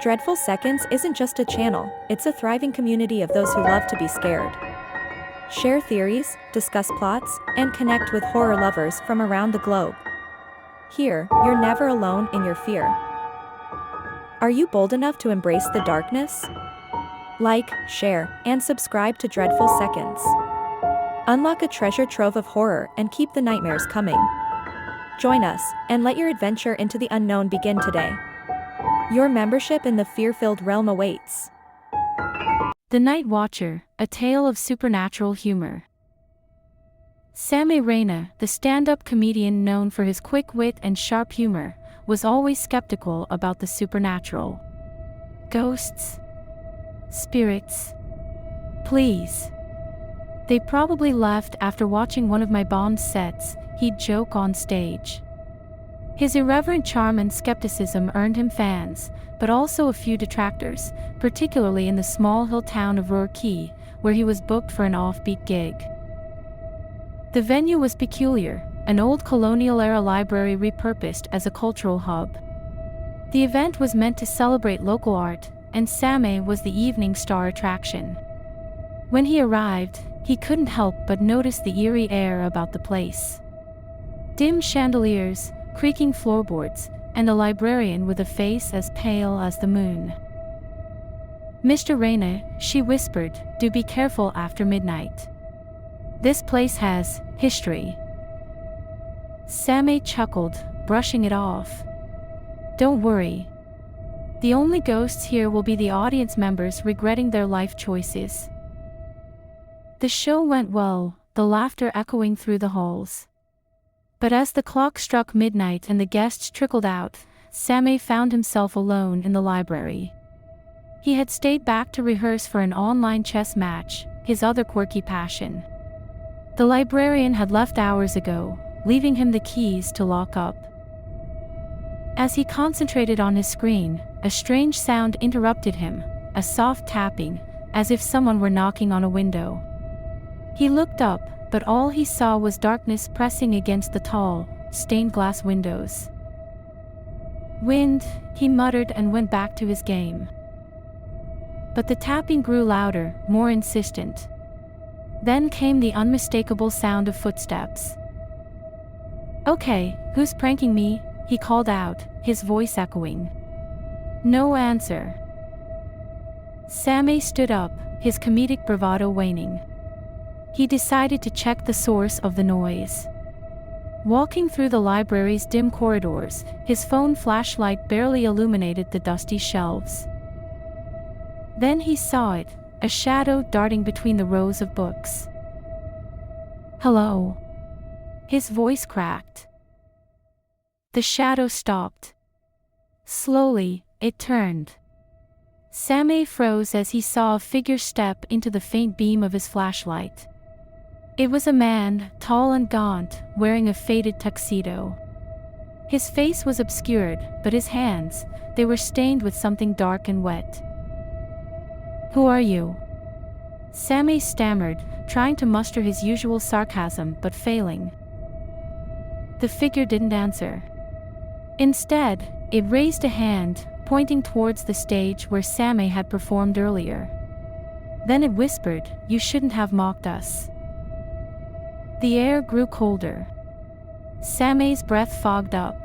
Dreadful Seconds isn't just a channel, it's a thriving community of those who love to be scared. Share theories, discuss plots, and connect with horror lovers from around the globe. Here, you're never alone in your fear. Are you bold enough to embrace the darkness? Like, share, and subscribe to Dreadful Seconds. Unlock a treasure trove of horror and keep the nightmares coming. Join us, and let your adventure into the unknown begin today. Your membership in the fear-filled realm awaits. The Night Watcher, a tale of supernatural humor. Samay Raina, the stand-up comedian known for his quick wit and sharp humor, was always skeptical about the supernatural. Ghosts? Spirits? Please. They probably left after watching one of my Bond sets, he'd joke on stage. His irreverent charm and skepticism earned him fans, but also a few detractors, particularly in the small hill town of Roorkee, where he was booked for an offbeat gig. The venue was peculiar, an old colonial-era library repurposed as a cultural hub. The event was meant to celebrate local art, and Samay was the evening star attraction. When he arrived, he couldn't help but notice the eerie air about the place. Dim chandeliers, creaking floorboards, and a librarian with a face as pale as the moon. "Mr. Raina," she whispered, "do be careful after midnight. This place has history." Samay chuckled, brushing it off. "Don't worry. The only ghosts here will be the audience members regretting their life choices." The show went well, the laughter echoing through the halls. But as the clock struck midnight and the guests trickled out, Samay found himself alone in the library. He had stayed back to rehearse for an online chess match, his other quirky passion. The librarian had left hours ago, leaving him the keys to lock up. As he concentrated on his screen, a strange sound interrupted him, a soft tapping, as if someone were knocking on a window. He looked up, but all he saw was darkness pressing against the tall, stained glass windows. "Wind," he muttered and went back to his game. But the tapping grew louder, more insistent. Then came the unmistakable sound of footsteps. "Okay, who's pranking me?" he called out, his voice echoing. No answer. Samay stood up, his comedic bravado waning. He decided to check the source of the noise. Walking through the library's dim corridors, his phone flashlight barely illuminated the dusty shelves. Then he saw it, a shadow darting between the rows of books. "Hello?" His voice cracked. The shadow stopped. Slowly, it turned. Samay froze as he saw a figure step into the faint beam of his flashlight. It was a man, tall and gaunt, wearing a faded tuxedo. His face was obscured, but his hands, they were stained with something dark and wet. "Who are you?" Samay stammered, trying to muster his usual sarcasm but failing. The figure didn't answer. Instead, it raised a hand, pointing towards the stage where Samay had performed earlier. Then it whispered, "You shouldn't have mocked us." The air grew colder. Samay's breath fogged up.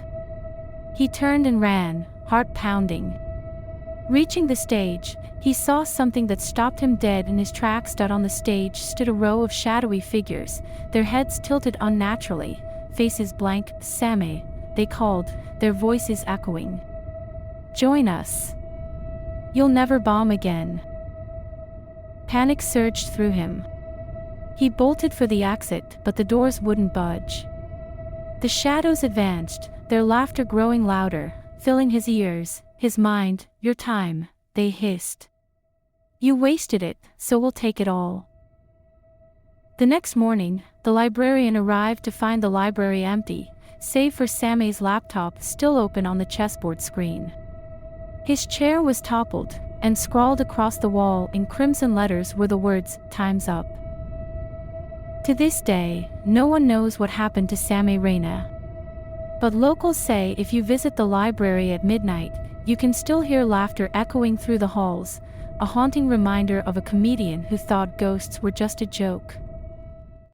He turned and ran, heart pounding. Reaching the stage, he saw something that stopped him dead in his tracks. On the stage stood a row of shadowy figures, their heads tilted unnaturally, faces blank. "Samay," they called, their voices echoing. "Join us. You'll never bomb again." Panic surged through him. He bolted for the exit, but the doors wouldn't budge. The shadows advanced, their laughter growing louder, filling his ears, his mind. "Your time," they hissed. "You wasted it, so we'll take it all." The next morning, the librarian arrived to find the library empty, save for Samay's laptop still open on the chessboard screen. His chair was toppled, and scrawled across the wall in crimson letters were the words, "Time's up." To this day, no one knows what happened to Samay Raina. But locals say if you visit the library at midnight, You can still hear laughter echoing through the halls, a haunting reminder of a comedian who thought ghosts were just a joke.